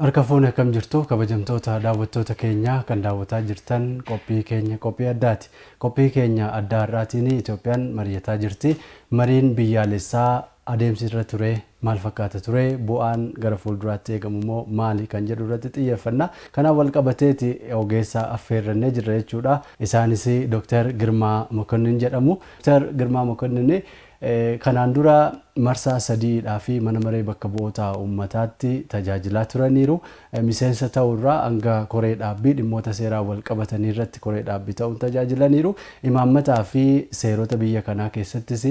Harka fuune akkam jirtu kabajamtoota daawwattoota keenya kan daawwataa jirtan qophii keenya qophii addaati. Qophii keenya adda har'aatiin Itoophiyaan mari'ataa jirti. Mariin biyyaalessaa adeemsi irra ture maal fakkaata ture bu'aan gara fuulduraatti eegamu immoo maali kan jedhu irratti xiyyeeffanna. Kanaaf wal qabateeti ogeessa affeerrannee jirra jechuudha. Isaanis Dr. Girmaa Mokonnin jedhamu. Dr. Girmaa Mokonnin kanaan dura marsaa sadiidhaa fi mana maree bakka bu'oota uummataatti tajaajilaa turaniiru. Miseensa ta'urraa hanga koree dhaabbii dhimmoota seeraa wal qabatanii irratti koree dhaabbii ta'uun tajaajilaniiru. Imaammataa fi seerota biyya kanaa keessattis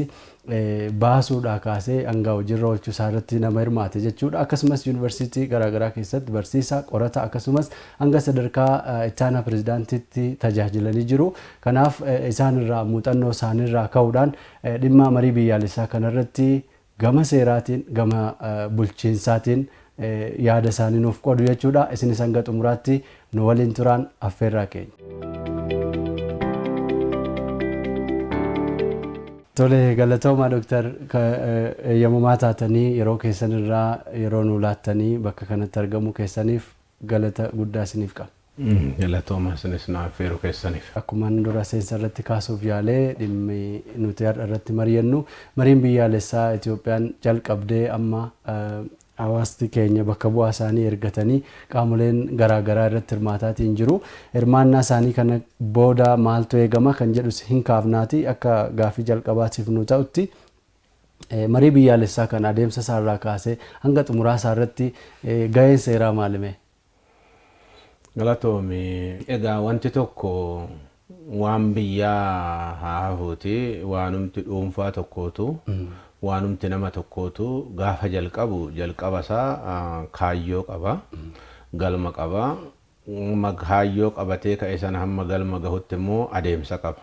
baasuudhaa kaasee hanga hojiirra oolchuu isaa irratti nama hirmaate jechuudha. Akkasumas yuunivarsiitii garaagaraa keessatti barsiisaa qorata akkasumas hanga sadarkaa ittaanaa pirezidaantiitti tajaajilanii jiru. Kanaaf isaan irraa muuxannoo isaaniirraa ka'uudhaan dhimma marii biyyaalessaa kanarratti gama seeraatiin gama bulchiinsaatiin yaada isaanii nuuf qoodu jechuudha. Isinis hanga xumuraatti nu waliin turaan affeerraa keenya. Tole galatooma Dr. Eeyyamamaa taatanii yeroo keessan irraa yeroo nu laattanii bakka kanatti argamu keessaniif galata guddaa isiniif qaba. Galatooma isinis nu affeeruu keessaniif. Akkuma dura seensa irratti kaasuuf yaalee dhimmi nuti har'a irratti mari'annu mariin biyyaalessaa Itoophiyaan jalqabdee amma hawaasti keenya bakka bu'aa isaanii ergatanii qaamoleen garaagaraa irratti hirmaataatiin jiru. Hirmaannaa isaanii kana booda maaltu eegama kan jedhus hin kaafnaati akka gaafii jalqabaatiif nu ta'utti. Marii biyyaalessaa kana adeemsa isaarraa kaasee hanga xumuraa isaarratti gaheen seeraa maalime? Galatoomi egaa wanti tokko waan biyyaa haa hafuuti waanumti dhuunfaa tokkootu waanumti nama tokkootu gaafa jalqaba isaa kaayyoo qaba galma qaba kaayyoo qabatee ka'e sana hamma galma gahutti immoo adeemsa qaba.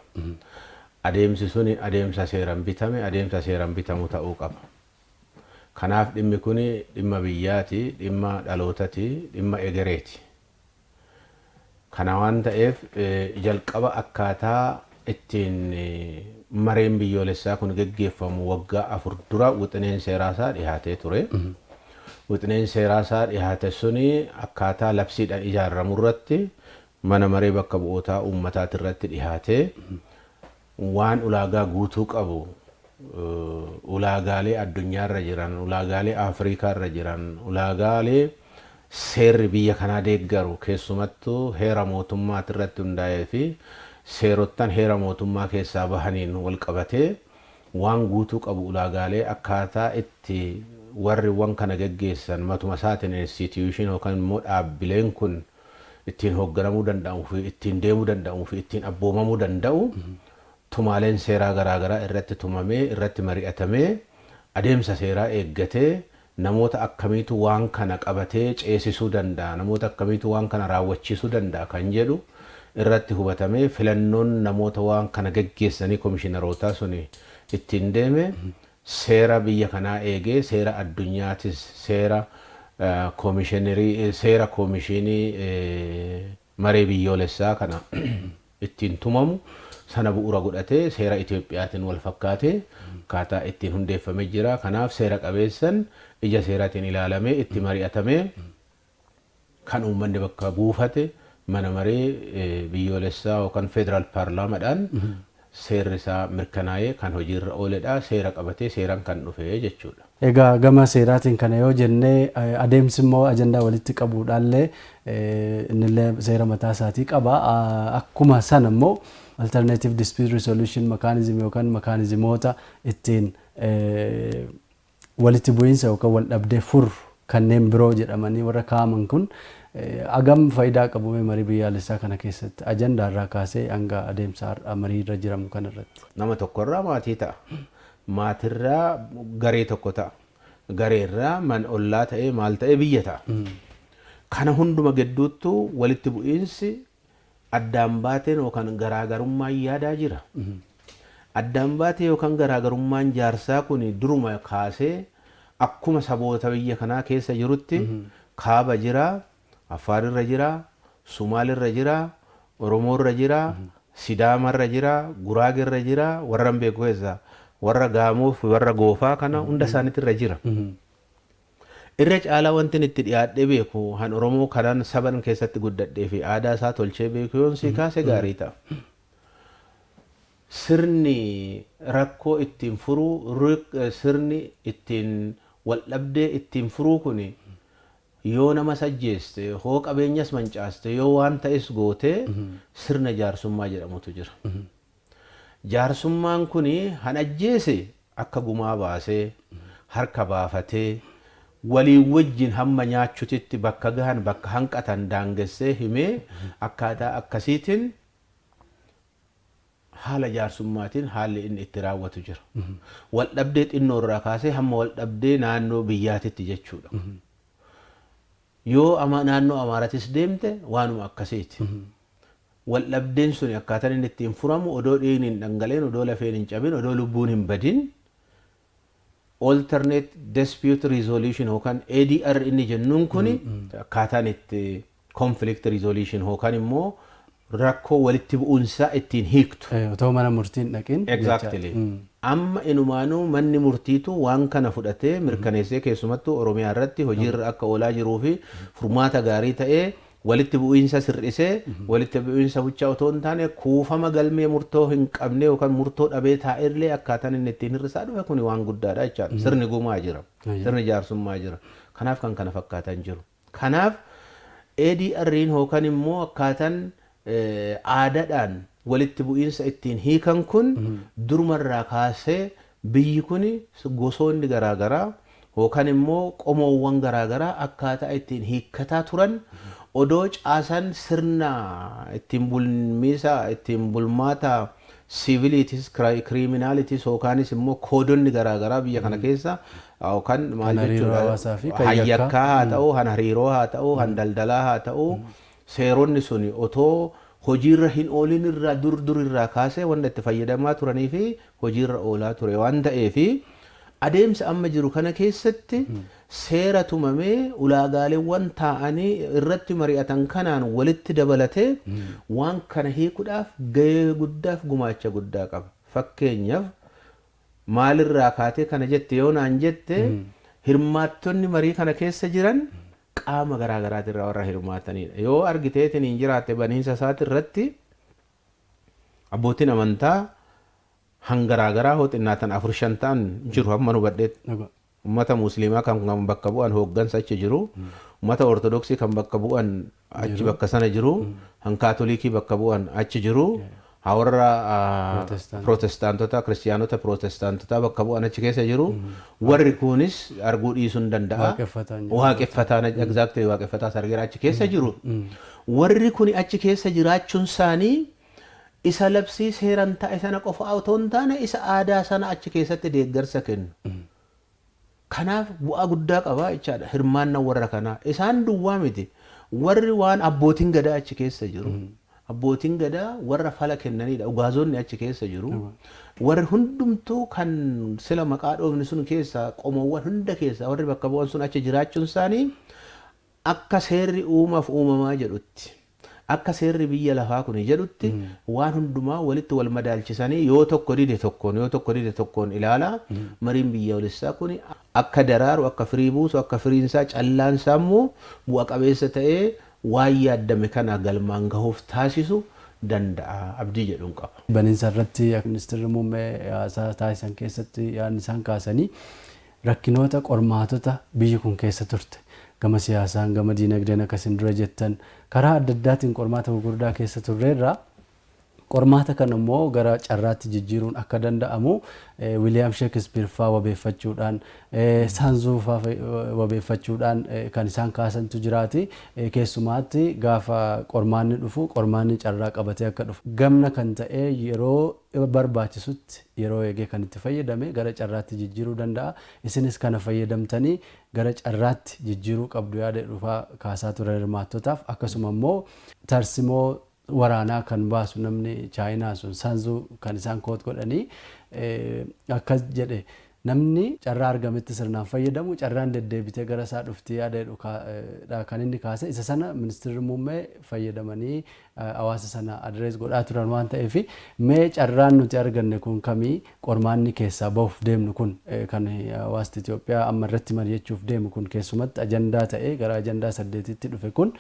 Adeemsi suni adeemsa seeraan bitame adeemsa seeraan bitamu ta'uu qaba. Kanaaf dhimmi kun dhimma biyyaati dhimma dhalootaati dhimma egereeti. Kana waan ta'eef jalqaba akkaataa ittiin mareen biyyoolessaa kun geggeeffamu waggaa 4 dura wixineen seeraasaa dhiyaatee ture. Wixineen seeraasaa dhiyaate suni akkaataa labsiidhaan ijaaramu irratti mana maree bakka bu'ootaa uummataati irratti dhiyaatee waan ulaagaa guutuu qabu ulaagaalee addunyaarra jiran ulaagaalee Afriikaarra jiran ulaagaalee seerri biyya kanaa deeggaru keessumattuu heera mootummaati irratti hundaa'ee fi seerottan heera mootummaa keessaa bahaniin wal qabatee waan guutuu qabu ulaagaalee akkaataa itti warriwwan kana geggeessan matuma isaatiin institution yookaan immoo dhaabbileen kun ittiin hoogganamuu danda'uu fi ittiin deemuu danda'uu fi ittiin abboomamuu danda'u tumaaleen seeraa garaagaraa irratti tumamee irratti mari'atamee adeemsa seeraa eeggatee namoota akkamiitu waan kana qabatee ceesisuu danda'a namoota akkamiitu waan kana raawwachiisuu danda'a kan jedhu irratti hubatamee filannoon namoota waan kana geggeessanii komishinarootaa suni ittiin deeme seera biyya kanaa eegee seera addunyaatis seera komishinii maree biyyoolessaa kana ittiin tumamu sana bu'uura godhatee seera Itoophiyaatiin wal fakkaatee akkaataa ittiin hundeeffamee jira. Kanaaf seera qabeessan ija seeraatiin ilaalamee itti mari'atamee kan uummanni bakka buufate mana maree biyyoolessaa yookaan federaal paarlaamaadhaan seerri isaa mirkanaa'ee kan hojiirra ooledha. Seera qabatee seeraan kan dhufe jechuudha. Egaa gama seeraatiin kana yoo jennee adeemsi immoo ajandaa walitti qabuudhaallee innillee seera mataa isaatii qaba. Akkuma sana immoo alternative dispute resolution mechanism yookaan mechanismoota ittiin walitti bu'iinsa yookaan wal dhabdee furu kanneen biroo jedhamanii warra kaa'aman kun agam faayidaa qabu marii biyyaalessaa kana keessatti ajandaa irraa kaasee hanga adeemsa marii irra jiramu kanarratti. Nama tokkorraa maatii ta'a. Maatirraa garee tokko ta'a. Gareerraa man ollaa ta'ee maal ta'ee biyya ta'a. Kana hunduma gidduuttu walitti bu'iinsi addaan baateen yookaan garaagarummaan yaadaa jira. Addaan baatee yookaan garaagarummaan jaarsaa kun duruma kaasee akkuma saboota biyya kanaa keessa jirutti kaaba jira, Afaarirra jira, Sumaalirra jira, Oromoorra jira, Sidaamarra jira, Guraagerra jira, warra beeku keessa warra Gaamoo fi warra Goofaa kana hunda isaaniitirra jira. irra caalaa wanti itti dhiyaadhee beeku han Oromoo kanaan saban keessatti guddadhee fi aadaa isaa tolchee beeku yoon si kaase gaarii ta'a. Sirni rakkoo ittiin furuu sirni ittiin wal dhabdee ittiin furuu kuni yoo nama sajjeeste hoo qabeenyas mancaaste yoo waan ta'es goote sirna jaarsummaa jedhamutu jira. Jaarsummaan kuni han ajjeese akka gumaa baasee harka baafatee waliin wajjin hamma nyaachutitti bakka gahan bakka hanqatan daangessee himee akkaataa akkasiitiin haala jaarsummaatiin haalli inni itti raawwatu jira. Wal dhabdee xinnoo irraa kaasee hamma wal dhabdee naannoo biyyaatitti jechuudha. Yoo naannoo Amaaratis deemte waanuma akkasiiti. Wal dhabdeen suni akkaataan inni ittiin furamu odoo dhiigni hin dhangaleen, odoo lafeen hin cabin, odoo lubbuun hin badin alternate dispute resolution yookaan ADR inni jennuun kuni akkaataan itti conflict resolution yookaan immoo rakkoo walitti bu'uunsaa ittiin hiiktu. Otoo mana murtiin dhaqin. Exactly. Amma inumaanuu manni murtiitu waan kana fudhatee mirkaneessee keessumattuu Oromiyaa irratti hojiirra akka oolaa jiruu fi furmaata gaarii ta'ee walitti bu'iinsa sirrisee walitti bu'iinsa buchaa otoo hin taane kuufama galmee murtoo hin qabne yookaan murtoo dhabee taa'ellee akkaataan inni ittiin hir'isaa dhufe kun waan guddaadha jechaadha. Sirni gumaa jira. Sirni jaarsummaa jira. Kanaaf kan kana fakkaatan jiru. Kanaaf ADR'n yookaan immoo akkaataan aadaadhaan walitti bu'iinsa ittiin hiikan kun durumarraa kaasee biyyi kun gosoonni garaagaraa yookaan immoo qomoowwan garaagaraa akkaataa ittiin hiikkataa turan odoo caasan sirna ittiin bulmiisa ittiin bulmaata civilities criminalities yookaanis immoo koodonni garaagaraa biyya kana keessa yookaan maal jechuudha hayyakkaa haa ta'u han hariiroo haa ta'u han daldalaa haa ta'u seeronni suni otoo hojiirra hin oolin irraa dur irraa kaasee wanta itti fayyadamaa turanii fi hojiirra oolaa ture waan ta'eef adeemsa amma jiru kana keessatti seera tumamee ulaagaaleewwan taa'anii irratti mari'atan kanaan walitti dabalatee waan kana hiikuudhaaf gahee guddaaf gumaacha guddaa qaba. Fakkeenyaaf maalirraa kaatee kana jette yoo naan jette hirmaattonni marii kana keessa jiran qaama garaagaraatirraa warra hirmaatanidha. Yoo argiteetiin hin jiraatte baniinsa isaati irratti abbootiin amantaa hangaraagaraa hoo xinnaatan 4-5 ta'an jiru hamma nu badheetti. Ummata musliimaa kan bakka bu'an hooggansa achi jiru. Ummata ortodoksii kan bakka bu'an achi bakka sana jiru. Han kaatolikii bakka bu'an achi jiru. Hawarra protestaantota kiristiyaanota protestaantota bakka bu'an achi keessa jiru. Warri kunis arguu dhiisuu hin danda'a. Waaqeffataan exactly waaqeffataa sargeera achi keessa jiru. Warri kun achi keessa jiraachuun isaanii isa labsii seeran ta'e sana qofa otoo hin taane isa aadaa sana achi keessatti deeggarsa kennu. Kanaaf bu'aa guddaa qaba jechaadha hirmaannaa warra kanaa. Isaan duwwaa miti warri waan abbootiin gadaa achi keessa jiru. Abbootiin gadaa warra fala kennanidha. Ugaazonni achi keessa jiru. Warri hundumtuu kan sila maqaa dhoofni sun keessa qomoowwan hunda keessa warri bakka bu'an sun achi jiraachuun isaanii akka seerri uumaaf uumamaa jedhutti. Akka seerri biyya lafaa kun jedhutti waan hundumaa walitti wal madaalchisanii yoo tokko dide tokkoon ilaala mariin biyyoolessaa kun akka daraaru akka firii buusu akka firiinsaa callaansaa immoo bu'a qabeessa ta'ee waan yaaddame kana galmaan gahuuf taasisu danda'a abdii jedhuun qaba. Baniinsa irratti ministeerri muummee haasaa taasisan keessatti yaadni isaan kaasanii rakkinoota qormaatota biyyi kun keessa turte. Gama siyaasaan gama diinagdeen akkasiin dura jettan karaa adda addaatiin qormaata gurguddaa keessa turreerra qormaata kan immoo gara carraatti jijjiiruun akka danda'amu William Shakespeare faa wabeeffachuudhaan Sanzuu faa wabeeffachuudhaan kan isaan kaasantu jiraati keessumaatti gaafa qormaanni dhufu qormaanni carraa qabatee akka dhufu gamna kan ta'e yeroo barbaachisutti yeroo eegee kan itti fayyadame gara carraatti jijjiiruu danda'a isinis kana fayyadamtanii gara carraatti jijjiiruu qabdu yaada dhufaa kaasaa ture hirmaattotaaf akkasuma immoo tarsimoo waraanaa kan baasu namni chaayinaa sun Sanzuu kan isaan koot godhanii akkas jedhe namni carraa argametti sirnaan fayyadamu carraan deddeebitee gara isaa dhuftee yaada kan inni kaase isa sana ministeerri muummee fayyadamanii hawaasa sana adrees godhaa turan waan ta'eef mee carraan nuti arganne kun kamii qormaanni keessaa bahuuf deemnu kun kan hawaasti Itoophiyaa amma irratti mari'achuuf deemu kun keessumatti ajandaa ta'ee gara ajandaa 8tti dhufe kun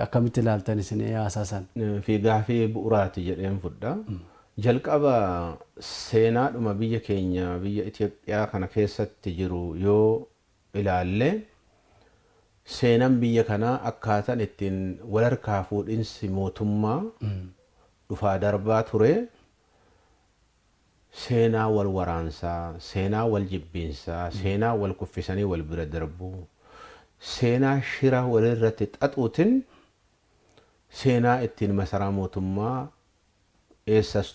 akkamitti ilaaltan isin haasaasan? Fi gaafii bu'uraati jedheen fudhaa. Jalqaba seenaadhuma biyya keenya biyya Itoophiyaa kana keessatti jiru yoo ilaalle seenaan biyya kanaa akkaataan ittiin wal harkaa fuudhinsi mootummaa dhufaa darbaa ture seenaa wal waraansaa, seenaa wal jibbiinsaa, seenaa wal kuffisanii wal bira darbuu, seenaa shira walirratti xaxuutiin seenaa ittiin masaraa mootummaa eessas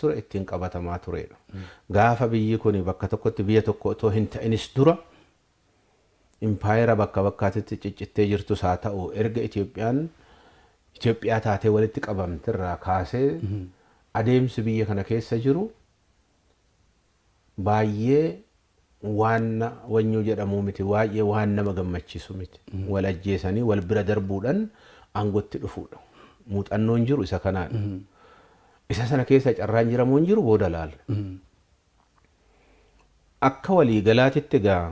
ture ittiin qabatamaa turedha. Gaafa biyyi kun bakka tokkotti biyya tokko otoo hin ta'inis dura impaayera bakka bakkaatitti ciccittee jirtus haa ta'u erga Itoophiyaa taatee walitti qabamtirraa kaasee adeemsi biyya kana keessa jiru baay'ee waan wanyuu jedhamu miti, baay'ee waan nama gammachiisu miti. Wal ajjeesanii wal bira darbuudhaan aangotti dhufuudha. Muuxannoon jiru isa kanaadha. Isa sana keessa carraan jiramuun jiru booda laal. Akka walii galaatitti egaa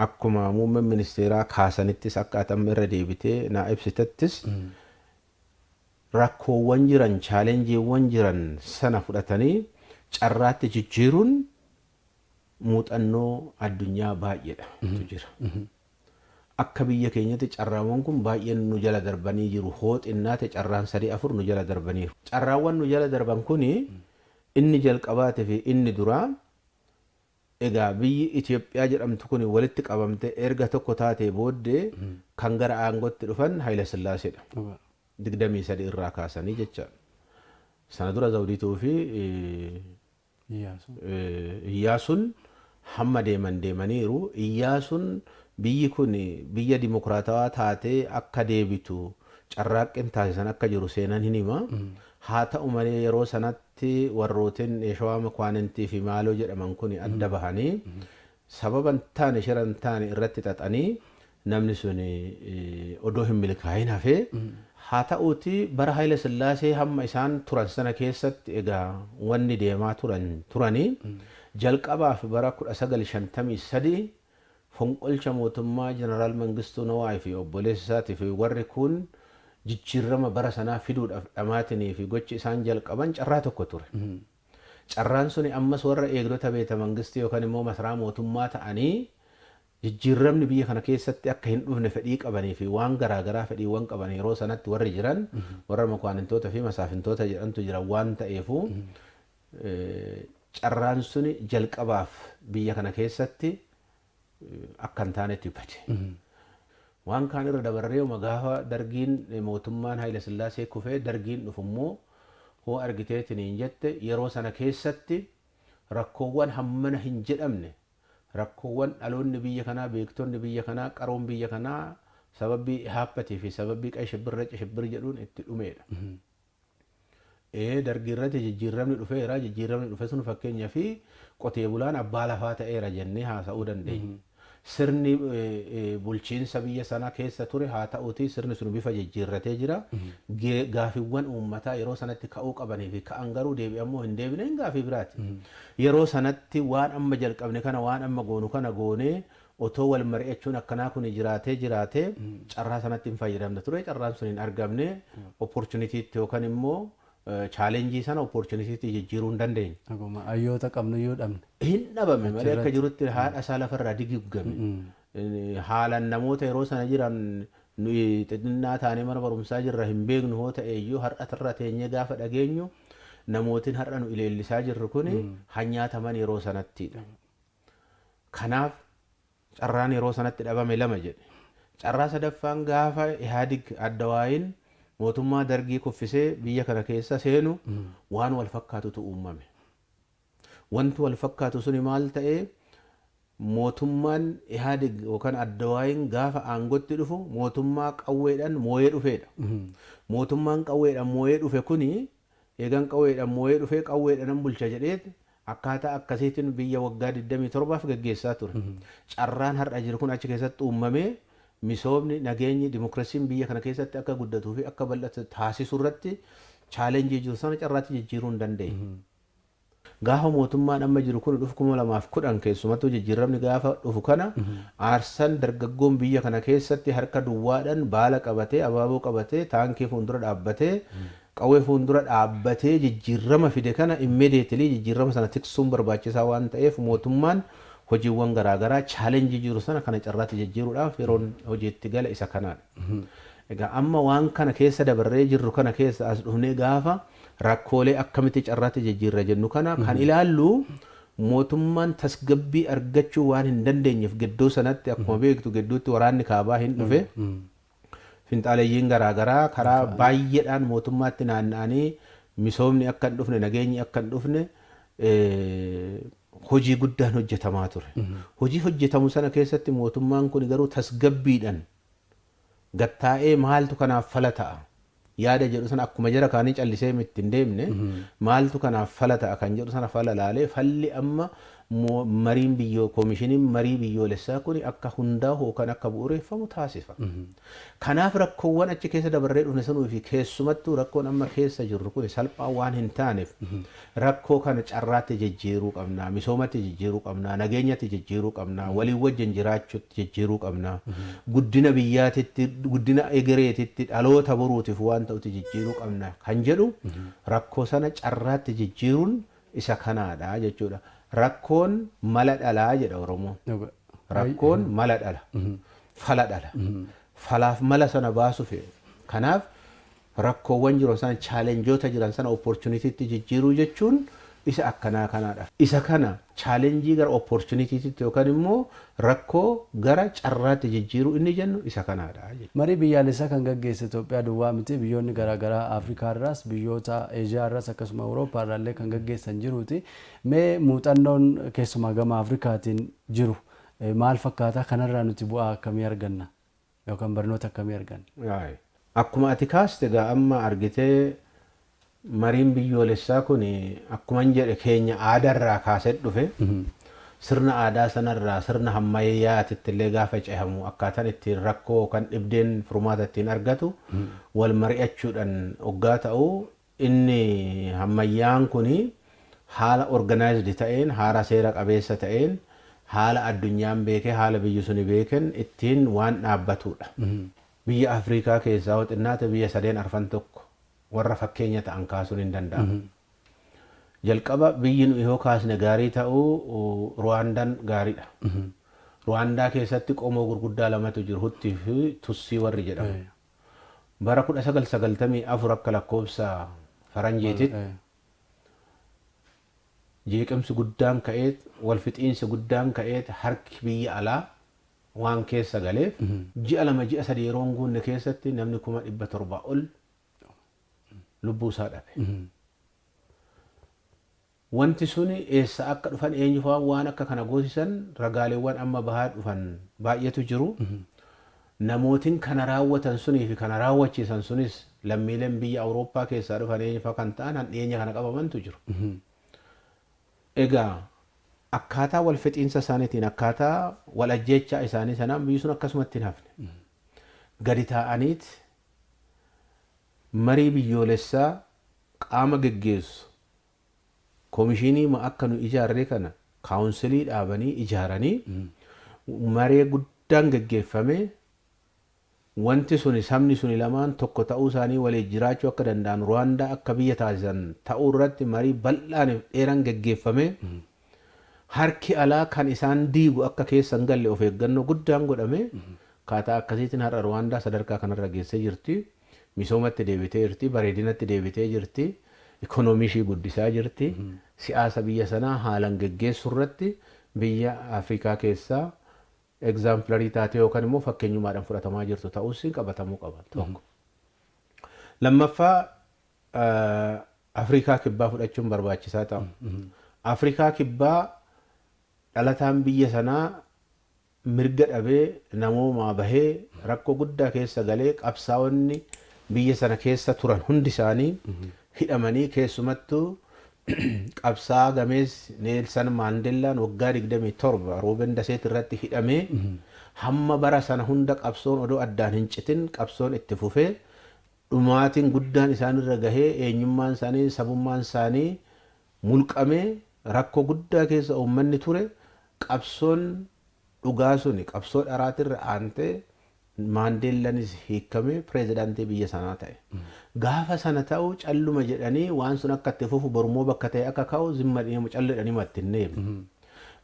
akkuma muummeen ministeeraa kaasanittis akkaataa irra deebitee naa ibsitattis rakkoowwan jiran chaalenjiiwwan jiran sana fudhatanii carraatti jijjiiruun muuxannoo addunyaa baay'eedha jira. Akka biyya keenyatti carraawwan kun baay'een nu jala darbanii jiru. Hooxinnaate carraan 3-4 nu jala darbaniiru. Carraawwan nu jala darban kuni inni jalqabaate fi inni duraa egaa biyyi Itoophiyaa jedhamtu kun walitti qabamte erga tokko taatee booddee kan gara aangootti dhufan Haayile Sillaaseedha. 23 irraa kaasanii jechaadha. Sana dura Zawdiituu fi Iyyaasuun hamma deemaniiru. Iyyaasuun biyyi kun biyya dimokiraatawaa taatee akka deebitu carraaqqin taasisan akka jiru seenaan hin hima. Haa ta'u malee yeroo sanatti warrootiin Shawaa Makwaanantii fi maaloo jedhaman kun adda bahanii sababan taane shiran taane irratti xaxanii namni sun odoo hin milkaa'in hafee haa ta'uuti bara Haayile Sillaasee hamma isaan turan sana keessatti egaa wanni deemaa turanii jalqabaaf bara 1953 fonqolcha mootummaa Jeneraal Mangistuu Nawaa fi obboleessa isaatii fi warri kun jijjiirama bara sanaa fiduudhaaf dhamaatinii fi gochi isaan jalqaban carraa tokko ture. Carraan suni ammas warra eegdota beeta mangistii yookaan immoo masaraa mootummaa ta'anii jijjiiramni biyya kana keessatti akka hin dhufne fedhii qabanii fi waan garaagaraa fedhiiwwan qaban yeroo sanatti warri jiran warra makwaanintootaa fi masaafintoota jedhantu jiran waan ta'eefu carraan suni jalqabaaf biyya kana keessatti akka hin taanetti bade. Waan kaan irra dabarree gaafa dargiin mootummaan Haayile Sillaasee kufee dargiin dhufummoo hoo argiteetiniin jette yeroo sana keessatti rakkoowwan hammana hin jedhamne rakkoowwan dhaloonni biyya kanaa beektonni biyya kanaa qaroon biyya kanaa sababii haaphatii fi sababii qay shibbir jedhuun itti dhumeedha. Dargii irratti jijjiiramni dhufeera. Jijjiiramni dhufe sun fakkeenyaa fi qotee bulaan abbaa lafaa ta'eera jennee haasa'uu dandeenya. Sirni bulchiinsa biyya sanaa keessa ture haa ta'uuti sirni sun bifa jijjiirratee jira. Gaafiiwwan uummataa yeroo sanatti ka'uu qabanii fi ka'an garuu deebi'ammoo hin deebine gaafii biraati. Yeroo sanatti waan amma jalqabne kana waan amma goonu kana goonee otoo wal mari'achuun akkanaa kun jiraatee carraa sanatti hin fayyadamne ture. Carraan sun hin argamne opportunitiitti yookaan immoo chaalenjii sana opportunitiitti jijjiiruu hin dandeenya. Hayyoota qabnu iyyuu dhabne. Hin dhabame malee akka jirutti haadha isaa lafarraa digigame. Haalaan namoota yeroo sana jiran nuyi xixinnaa taanee mana barumsaa jirra hin beeknu hoo ta'e iyyuu har'atarra teenyee gaafa dhageenyu namootiin har'a nu ileellisaa jirru kun hanyaataman yeroo sanattidha. Kanaaf carraan yeroo sanatti dhabame lama jedhe. Carraa sadaffaan gaafa Ihaadig Addawaayin mootummaa dargii kuffisee biyya kana keessa seenu waan wal fakkaatutu uumame. Wanti wal fakkaatu suni maal ta'ee mootummaan Ihaadig yookaan Addawaayin gaafa aangotti dhufu mootummaa qawweedhaan mooyee dhufeedha. Mootummaan qawweedhaan mooyee dhufe kuni eegan qawweedhaan mooyee dhufee qawweedhaan bulcha jedhee akkaataa akkasiitiin biyya waggaa 27 gaggeessaa ture. Carraan har'a jiru kun achi keessatti uumamee misoomni nageenyi dimokiraasiin biyya kana keessatti akka guddatuu fi akka bal'atu taasisuu irratti chaalenjii jiru sana carraatti jijjiiruu hin dandeenye. Gaafa mootummaan amma jiru kun dhufu 2010 keessumattuu jijjiiramni gaafa dhufu kana aarsan dargaggoon biyya kana keessatti harka duwwaadhaan baala qabatee abaaboo qabatee taankii fuuldura dhaabbatee qawwee fuuldura dhaabbatee jijjiirama fide kana immediately jijjiirama sana tiksuun barbaachisaa waan ta'eef mootummaan hojiiwwan garaagaraa chaalenjii jiru sana kana carraatti jijjiiruudhaaf yeroon hojiitti gala isa kanaadha. Egaa amma waan kana keessa dabarree jirru kana keessa as dhufnee gaafa rakkoolee akkamitti carraatti jijjiirra jennu kana kan ilaallu mootummaan tasgabbii argachuu waan hin dandeenyeef gidduu sanatti akkuma beektu gidduutti waraanni kaabaa hin dhufe finxaaleeyyiin garaagaraa karaa baay'eedhaan mootummaatti naanna'anii misoomni akka hin dhufne nageenyi akka hin dhufne hojii guddaan hojjetamaa ture. Hojii hojjetamu sana keessatti mootummaan kun garuu tasgabbiidhaan gattaa'ee maaltu kanaaf fala ta'a yaada jedhu sana akkuma jara kaanii callisee itti hin deemne maaltu kanaaf fala ta'a kan jedhu sana fala laalee falli amma mariin biyyoo koomishiniin marii biyyoolessaa kun akka hundaa'u kan akka bu'uureeffamu taasifa. Kanaaf rakkoowwan achi keessa dabarree dhufne sanuu fi keessumattuu rakkoon amma keessa jirru kun salphaa waan hin taaneef rakkoo kana carraatti jijjiiruu qabna, misoomatti jijjiiruu qabna, nageenyatti jijjiiruu qabna, walii wajjin jiraachuutti jijjiiruu qabna, guddina biyyaatitti, guddina egereetitti dhaloota boruutiif waan ta'utti jijjiiruu qabna kan jedhu rakkoo sana carraatti jijjiiruun isa kanaadha jechuudha. Rakkoon mala dhalaa jedha Oromoon. Rakkoon mala dhala. Fala dhala. Falaaf mala sana baasuuf kanaaf rakkoowwan jiran sana chaalenjoota jiran sana opportunitiitti jijjiiruu jechuun isa akkanaa kanaadha. Isa kana chaalenjii gara opportunitiitti yookaan immoo rakkoo gara carraatti jijjiiruu inni jennu isa kanaadha. Marii biyyaalessaa kan gaggeesse Itoophiyaa duwwaa miti biyyoonni garaagaraa Afrikaa irraas biyyoota Eeshiyaa irraas akkasuma Awurooppaa irraallee kan gaggeessan jiruuti. Mee muuxannoon keessumaa gama Afrikaatiin jiru maal fakkaata kanarraa nuti bu'aa akkamii arganna yookaan barnoota akkamii arganna? Akkuma ati kaaste egaa amma argitee mariin biyyoolessaa kun akkuma jedhe keenya aadarraa kaasee dhufe sirna aadaa sanarraa sirna hammayyaatitti illee gaafa cehamu akkaataan ittiin rakkoo kan dhibdeen furmaata ittiin argatu wal mari'achuudhaan hoggaa ta'u inni hammayyaan kun haala organized ta'een haala seera qabeessa ta'een haala addunyaan beekee haala biyyi suni beeken ittiin waan dhaabbatudha. Biyya Afrikaa keessaa xinnaata biyya 3-4 warra fakkeenya ta'an kaasuun hin danda'amu. Jalqaba biyyi nu yoo kaasne gaarii ta'uu Ruwaandaan gaariidha. Ruwaandaa keessatti qomoo gurguddaa lamatu jiru Huttii fi Tussii warri jedhamu. Bara 1994 akka lakkoofsa faranjiititti jeeqamsi guddaan ka'eet walfixiinsi guddaan ka'eet harki biyya alaa waan keessa galeef ji'a 2 ji'a 3 yeroo guunne keessatti namni 700 ol lubbuu isaa dhabe. Wanti suni eessa akka dhufan eenyufaa waan akka kana goosisan ragaaleewwan amma bahaa dhufan baay'eetu jiru. Namootiin kana raawwatan sunii fi kana raawwachiisan sunis lammiileen biyya Awurooppaa keessaa dhufan eenyufaa kan ta'an handheenya kana qabamantu jiru. Egaa akkaataa wal fixiinsa isaaniitiin akkaataa wal ajjeechaa isaanii sanaan biyyi sun akkasumatti hin hafne. Gadi taa'aniit marii biyyoolessaa qaama geggeessu koomishinii akka nu ijaarree kana kaawunsilii dhaabanii ijaaranii maree guddaan geggeeffame wanti suni sabni suni lamaan tokko ta'uu isaanii waliin jiraachuu akka danda'an Ruwaandaa akka biyya taasisan ta'uu irratti marii bal'aan dheeraan geggeeffame harki alaa kan isaan diigu akka keessa hin galle of eeggannoo guddaan godhame kaataa akkasiitiin har'a Ruwaandaa sadarkaa kanarra geessee jirti. Misoomatti deebitee jirti, bareedinatti deebitee jirti, ikoonoomii ishii guddisaa jirti, siyaasa biyya sanaa haalaan geggeessuu irratti biyya Afrikaa keessaa egzaampilaarii taatee yookaan immoo fakkeenyummaadhaan fudhatamaa jirtu ta'uus qabatamuu qaba tokko. Lammaffaa Afrikaa kibbaa fudhachuun barbaachisaa ta'u. Afrikaa kibbaa dhalataan biyya sanaa mirga dhabee namoomaa bahee rakkoo guddaa keessa galee qabsaa'onni biyya sana keessa turan hundi isaanii hidhamanii keessumattuu qabsaa gamees Neelsan Maandeellaan waggaa 27 Rooben Daseet irratti hidhamee hamma bara sana hunda qabsoon odoo addaan hin citin qabsoon itti fufee dhumaatiin guddaan isaanirra gahee eenyummaan isaanii sabummaan isaanii mulqamee rakkoo guddaa keessa uummanni ture qabsoon dhugaa suni qabsoo dharaatirra aantee Maandeellaanis hiikamee pireezidaantii biyya sanaa ta'e. Gaafa sana ta'u calluma jedhanii waan sun akka itti fufu bormoo bakka ta'e akka ka'u zimma calleedhanii mattinneef.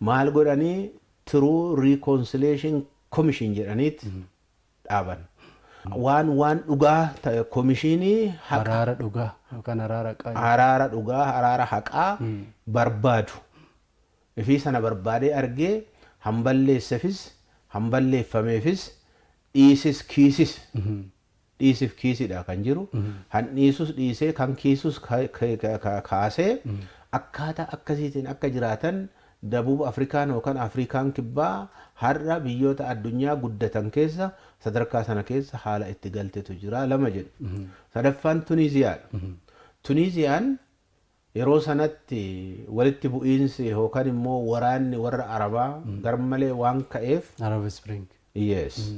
Maal godhanii True Reconciliation Commission jedhaniitti dhaaban. Waan dhugaa ta'e komishinii araara dhugaa yookaan araara dhugaa araara haqaa barbaadu. Ifii sana barbaadee argee hamballeessefis hamballeeffameefis dhiisis kiisis dhiisif kiisidha kan jiru han dhiisus dhiisee kan kiisus kaasee akkaataa akkasiitiin akka jiraatan Dabuub Afrikaan yookaan Afrikaan kibbaa har'a biyyoota addunyaa guddatan keessa sadarkaa sana keessa haala itti galtetu jira lama jedhu. Sadaffaan Tuniiziyaadha. Tuniiziyaan yeroo sanatti walitti bu'iinsi yookaan immoo waraanni warra Arabaa garmalee waan ka'eef Arab Spring. Yes.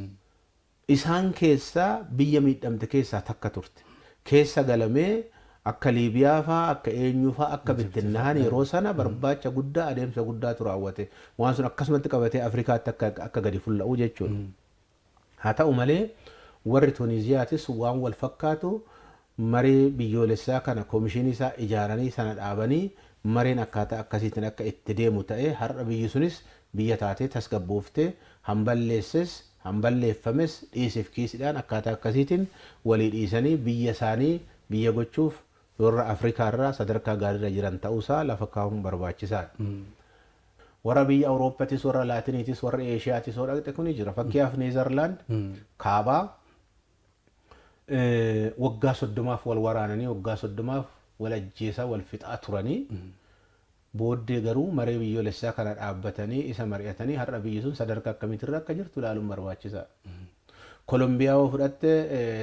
Isaan keessa biyya miidhamte keessaa takka turte. Keessa galamee akka Liibiyaa faa akka eenyu faa akka bittinnahan yeroo sana barbaacha guddaa adeemsa guddaatu raawwate. Waan sun akkasumatti qabatee Afrikaatti akka gadi fulla'u jechuudha. Haa ta'u malee warri Tuniiziyaatis waan wal fakkaatu maree biyyoolessaa kana komishinii isaa ijaaranii sana dhaabanii mareen akkaataa akkasiitiin akka itti deemu ta'ee har'a biyyi sunis biyya taatee tasgabbooftee hamballeesses hamballeeffames dhiisif kiisidhaan akkaataa akkasiitiin walii dhiisanii biyya isaanii biyya gochuuf warra Afrikaa irraa sadarkaa gaariirra jiran ta'uusaa lafa kaa'uun barbaachisaadha. Warra biyya Awurooppaatis warra Laatiniitis warra Eeshiyaatis warra dhaqxe kuni jira. Fakkeenyaaf Neezerlaand kaabaa waggaa 30 wal waraananii waggaa 30 wal ajjeesaa wal fixaa turanii booddee garuu maree biyyoolessaa kana dhaabbatanii isa mari'atanii har'a biyyi sun sadarkaa akkamiitirra akka jirtu ilaaluun barbaachisaadha. Kolombiyaa yoo fudhatte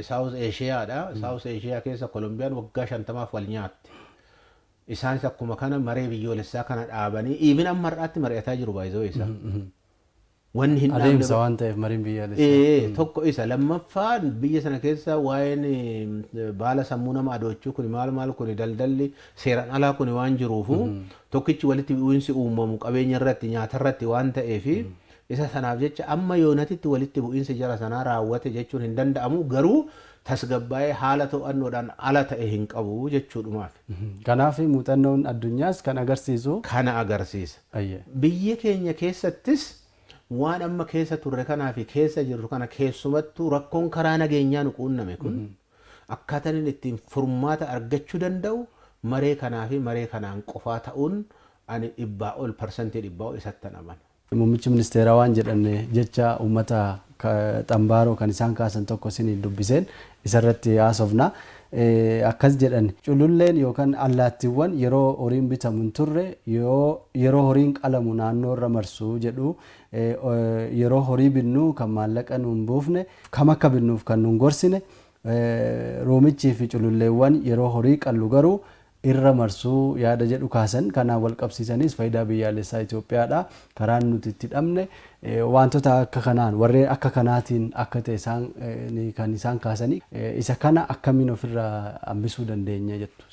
Saawus Eeshiyaadha. Saawus Eeshiyaa keessa Kolombiyaan waggaa 50 wal nyaatti. Isaanis akkuma kana maree biyyoolessaa kana dhaabanii even amma har'aatti mari'ataa jiru baay'isoo isa. Wanni hin adeemsa waan ta'eef mariin biyyaalessaa. Tokko isa lammaffaan biyya sana keessa waa'een baala sammuu nama adoochuu kun maal kun daldalli seeraan alaa kun waan jiruufu tokkichi walitti bu'iinsi uumamu qabeenya irratti nyaata irratti waan ta'eef isa sanaaf jecha amma yoonatitti walitti bu'iinsi jara sanaa raawwate jechuun hin danda'amu garuu tasgabbaa'ee haala to'annoodhaan ala ta'e hin qabu jechuudhumaaf. Kanaaf muuxannoon addunyaas kan agarsiisu kana agarsiisa. Biyya keenya keessattis waan amma keessa turre kanaa fi keessa jirru kana keessumattuu rakkoon karaa nageenyaa nu quunname kun akkaataan inni ittiin furmaata argachuu danda'u maree kanaa fi maree kanaan qofaa ta'uun ani 100% isatti amana. Muummichi ministeeraa waan jedhanne jecha uummata xambaaroo kan isaan kaasan tokko isin dubbiseen isarratti haasofna. Akkas jedhan cululleen yookaan allaattiiwwan yeroo horiin bitamu hin turre yeroo horiin qalamu naannoo irra marsuu jedhu yeroo horii binnu kan maallaqa nu hin buufne kam akka binnuuf kan nu hin gorsine roomichii fi cululleewwan yeroo horii qallu garuu irra marsuu yaada jedhu kaasan kanaan wal qabsiisanis faayidaa biyyaalessaa Itoophiyaadha. Karaan nuti itti dhabne wantoota akka kanaan warreen akka kanaatiin akka ta'e kan isaan kaasanii isa kana akkamiin ofirraa hambisuu dandeenya jettu.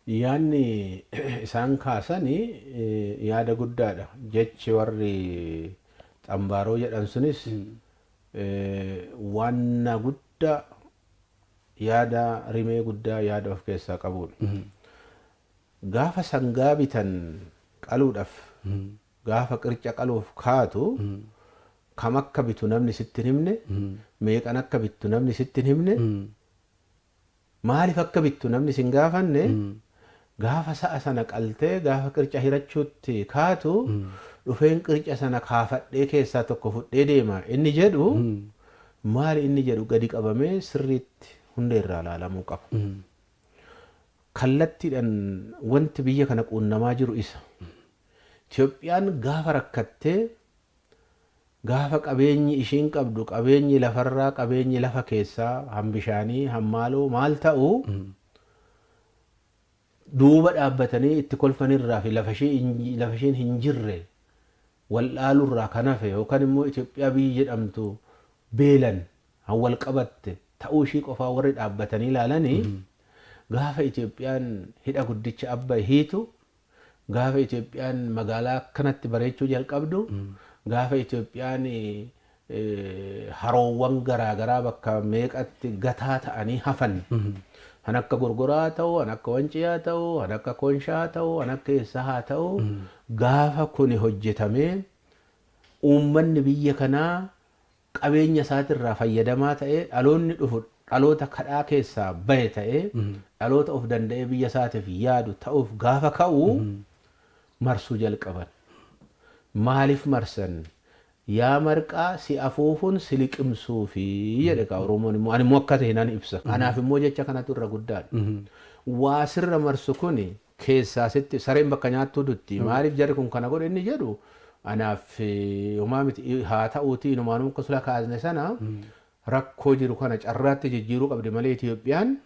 Yaanni isaan kaasanii yaada guddaadha. Jechi warri xambaaroo jedhan sunis wanna guddaa yaada rimee guddaa yaada of keessaa qabudha. Gaafa sangaa bitan qaluudhaaf gaafa qirca qaluuf kaatu kam akka bitu namni sitti hin himne meeqan akka bitu namni sitti hin himne maaliif akka bitu namni sin gaafanne gaafa sa'a sana qaltee gaafa qirca hirachuutti kaatu dhufeen qirca sana kaafadhee keessaa tokko fudhee deema inni jedhu maali inni jedhu gadi qabamee sirriitti hunda irraa ilaalamuu qaba. Kallattiidhaan wanti biyya kana quunnamaa jiru isa. Itoophiyaan gaafa rakkattee gaafa qabeenyi ishiin qabdu qabeenyi lafarraa qabeenyi lafa keessaa hambishaanii hammaaloo maal ta'u duuba dhaabbatanii itti kolfanirraa fi lafa isheen hin jirre waldhaalurraa kan hafe yookaan immoo Itoophiyaa biyya jedhamtu beelan wal qabatte ta'uu ishii qofaa warri dhaabbatanii ilaalanii gaafa Itoophiyaan hidha guddicha Abbaay hiitu gaafa Itoophiyaan magaalaa kanatti bareechuu jalqabdu gaafa Itoophiyaan haroowwan garaagaraa bakka meeqatti gataa ta'anii hafan kan akka Gorgoraa ta'u kan akka Wanciyaa ta'u kan akka Konshaa ta'u kan akka Eessahaa ta'u gaafa kuni hojjetamee uummanni biyya kanaa qabeenya isaatirraa fayyadamaa ta'ee dhaloonni dhufu dhaloota kadhaa keessaa bahe ta'ee dhaloota of danda'ee biyya isaatiif yaadu ta'uuf gaafa ka'u marsuu jalqaban. Maaliif marsan? Yaa marqaa si afuufuun si liqimsuu fi jedhe ka Oromoon immoo ani immoo akka ta'e nan ibsa. Anaaf immoo jecha kanatu irra guddaadha. Waa sirra marsu kun keessaa sitti sareen bakka nyaattuu dutti maaliif jarri kun kana godhe inni jedhu anaaf homaa miti haa ta'uutii inumaanuu akka sula kaasne sana rakkoo jiru kana carraatti jijjiiruu qabdi malee Itoophiyaan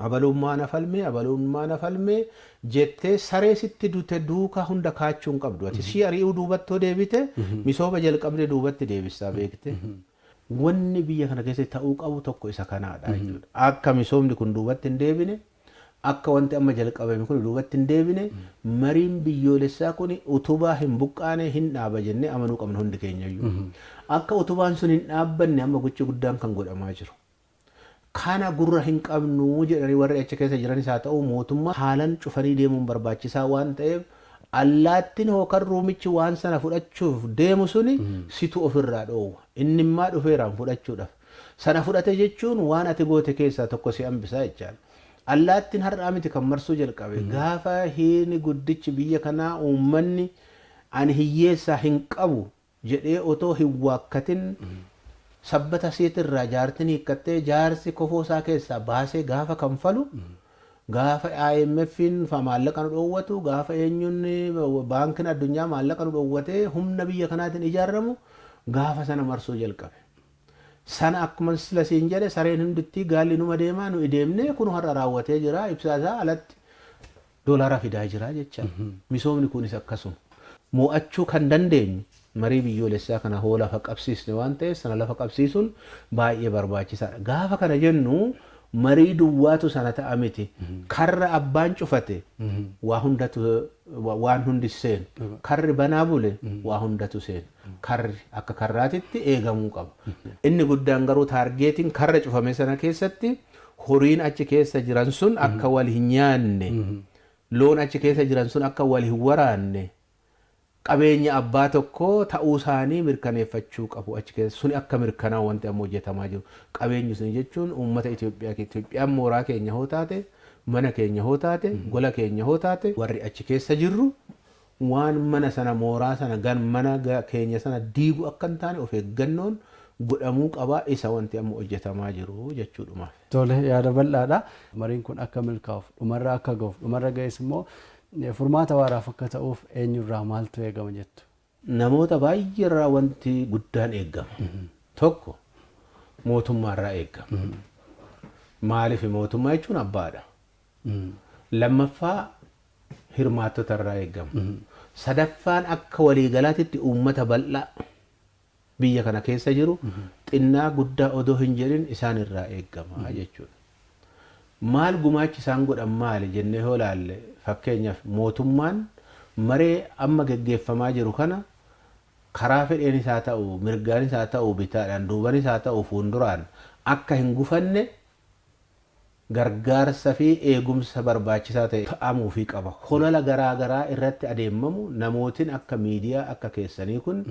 abalummaa na falmee jettee saree sitti dute duuka hunda kaachuun qabdu. Ati si ari'uu duubattoo deebite misooma jalqabde duubatti deebisaa beekte. Wanni biyya kana keessatti ta'uu qabu tokko isa kanaadha jechuudha. Akka misoomni kun duubatti hin deebine akka wanti amma jalqabame kun duubatti hin deebine mariin biyyoolessaa kun utubaa hin buqqaane hin dhaaba jennee amanuu qabna hundi keenya iyyuu. Akka utubaan sun hin dhaabbanne amma gochi guddaan kan godhamaa jiru. Kana gurra hin qabnu jedhanii warri achi keessa jiranis haa ta'u mootummaa haalan cufanii deemuun barbaachisaa waan ta'eef allaattiin hookan ruumichi waan sana fudhachuuf deemu suni situ ofirraa dhoowwa. Inni immoo dhufeeraan fudhachuudhaaf. Sana fudhate jechuun waan ati goote keessaa tokko si hambisaa jechaadha. Allaattiin har'aa miti kan marsuu jalqabe gaafa hiini guddichi biyya kanaa uummanni ani hiyyeessaa hin qabu jedhee otoo hin waakkatin sabbata seetirraa jaartiin hiikkattee jaarsi kofoo isaa keessaa baasee gaafa kanfalu gaafa IMF'n maallaqa nu dhoowwatu gaafa eenyuun baankiin addunyaa maallaqa nu dhoowwatee humna biyya kanaatiin ijaaramu gaafa sana marsuu jalqabe. Sana akkuma sila siin jedhe sareen hundutti gaalli numa deemaa nu ideemnee kun har'a raawwatee jira ibsaa isaa alatti doolaara fidaa jira jecha. Misoomni kunis akkasuma. Mo'achuu kan dandeenyu marii biyyoolessaa kana hoo lafa qabsiisne waan ta'eef sana lafa qabsiisuun baay'ee barbaachisaadha. Gaafa kana jennu marii duwwaatu sana ta'a miti. Karra abbaan cufate waan hundi seenu. Karri banaa bule waa hundatu seenu. Karri akka karraatitti eegamuu qaba. Inni guddaan garuu taargeetiin karra cufame sana keessatti horiin achi keessa jiran sun akka wal hin nyaanne loon achi keessa jiran sun akka wal hin waraanne qabeenya abbaa tokko ta'uu isaanii mirkaneeffachuu qabu achi keessa suni akka mirkanaa wanti amma hojjetamaa jiru qabeenyi sun jechuun uummata Itoophiyaan mooraa keenya hoo taate mana keenya hoo taate gola keenya hoo taate warri achi keessa jirru waan mana sana mooraa sana mana keenya sana diigu akka hin taane of eeggannoon godhamuu qaba isa wanti amma hojjetamaa jiru jechuudha. Tole yaada bal'aadha. Mariin kun akka milkaa'uuf dhumarra akka ga'uuf dhumarra ga'es immoo furmaata waaraaf akka ta'uuf eenyurraa maaltu eegama jettu? Namoota baay'eerraa wanti guddaan eegama. Tokko mootummaarraa eegama. Maaliif mootummaa jechuun abbaadha. Lammaffaa hirmaattotarraa eegama. Sadaffaan akka waliigalaatitti uummata bal'aa biyya kana keessa jiru xinnaa guddaa odoo hin jedhin isaan irraa eegama jechuudha. Maal gumaachi isaan godhan maali jennee yoo ilaalle fakkeenyaaf mootummaan maree amma geggeeffamaa jiru kana karaa fedheenis haa ta'u mirgaanis haa ta'u bitaadhaan duubanis haa ta'u fuulduraan akka hin gufanne gargaarsa fi eegumsa barbaachisaa ta'e ta'amuufii qaba. Holola garaagaraa irratti adeemamu namootiin akka miidiyaa akka keessanii kun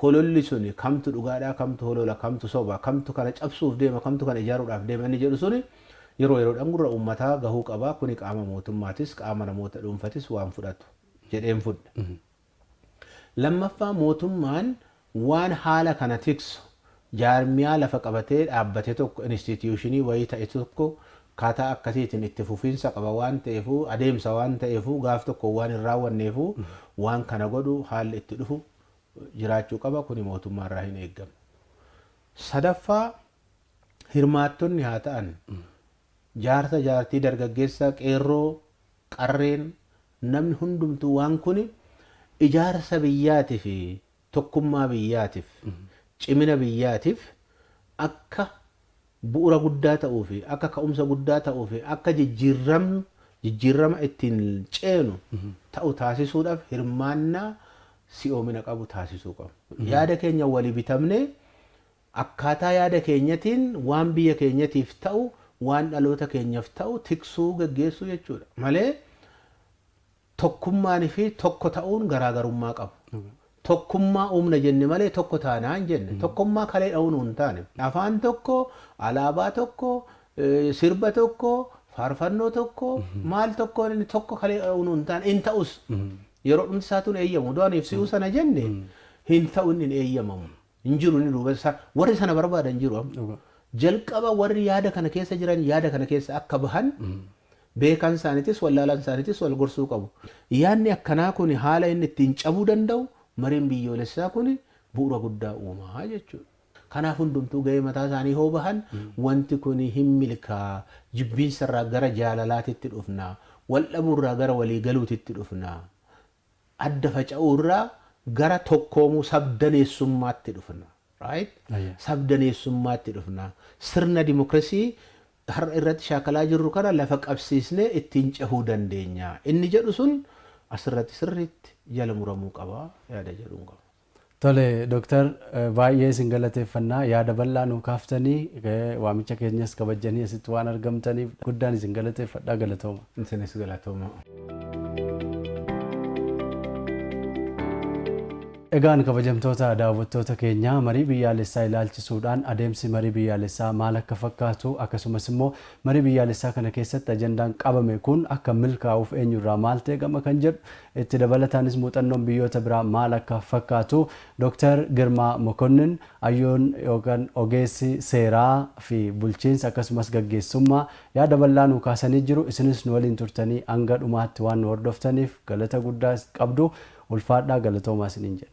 hololli suni kamtu dhugaadhaa kamtu holola kamtu soba kamtu kana cabsuuf deema kamtu kana ijaaruudhaaf deema inni jedhu suni yeroo yeroodhaan gurra uummataa gahuu qaba. Kuni qaama mootummaatis qaama namoota dhuunfatis waan fudhatu jedheen fudha. Lammaffaa mootummaan waan haala kana tiksu jaarmiyaa lafa qabatee dhaabbatee tokko instituushinii wayii ta'e tokko kaataa akkasiitiin itti fufiinsa qaba waan ta'eefu adeemsa waan ta'eefu gaaf tokko waan hin raawwanneefu waan kana godhu haalli itti dhufu jiraachuu qaba. Kuni mootummaarraa hin eegamu. Sadaffaa hirmaattonni haa ta'an jaarsa jaartii dargaggeessa qeerroo qarreen namni hundumtuu waan kun ijaarsa biyyaatiif fi tokkummaa biyyaatiif cimina biyyaatiif akka bu'uura guddaa ta'uu fi akka ka'umsa guddaa ta'uu fi akka jijjiirama ittiin ceenu ta'u taasisuudhaaf hirmaannaa si'oomina qabu taasisuu qabu. Yaada keenya walii bitamne akkaataa yaada keenyatiin waan biyya keenyatiif ta'u waan dhaloota keenyaaf ta'u tiksuu gaggeessuu jechuudha. Malee tokkummaan fi tokko ta'uun garaagarummaa qabu. Tokkummaa uumna jenne malee tokko taanaa hin jenne. Tokkummaa kalee dha'uun hin taane. Afaan tokko, alaabaa tokko, sirba tokko, faarfannoo tokko, maal tokko inni tokko kalee dha'uun hin taane hin ta'us. Yeroo dhumti isaatuun eeyyamu. Doon ibsuu sana jenne hin ta'u inni hin eeyyamamu. Hin jiru inni duuba warri sana barbaadan jiru. Jalqaba warri yaada kana keessa jiran yaada kana keessa akka bahan beekan isaaniitis wallaalan isaaniitis wal gorsuu qabu. Yaadni akkanaa kun haala inni ittiin cabuu danda'u mariin biyyoolessaa kun bu'uura guddaa uumaa jechuudha. Kanaaf hundumtuu gahee mataa isaanii hoo bahan wanti kun hin milkaa jibbiinsarraa gara jaalalaatitti dhufna wal dhabuurraa gara walii galuutitti dhufna adda faca'uurraa gara tokkoomuu sabdaneessummaatti dhufna. Right? Sabdaneessummaatti dhufna. Sirna dimokiraasii har'a irratti shaakalaa jirru kana lafa qabsiisnee ittiin cehuu dandeenya. Inni jedhu sun asirratti sirriitti jala muramuu qaba yaada jedhuun qaba. Tole Dooktar baay'ee isin galateeffannaa yaada bal'aa nuu kaaftanii waamicha keenyas kabajanii asitti waan argamtaniif guddaan isin galateeffadhaa galatooma. Isinis galatooma. Egaan kabajamtoota daawwattoota keenya marii biyyaalessaa ilaalchisuudhaan adeemsi marii biyyaalessaa maal akka fakkaatu akkasumas immoo marii biyyaalessaa kana keessatti ajandaan qabame kun akka milkaa'uuf eenyurraa maal ta'e gama kan jedhu itti dabalataanis muuxannoon biyyoota biraa maal akka fakkaatu Dr. Girmaa Mokonnin hayyoon yookaan ogeessi seeraa fi bulchiinsa akkasumas gaggeessummaa yaada bal'aa nuu kaasanii jiru. Isinis nu waliin turtanii hanga dhumaatti waan nu hordoftaniif galata guddaa qabdu ulfaadhaa galatoomaa isiniin jenna.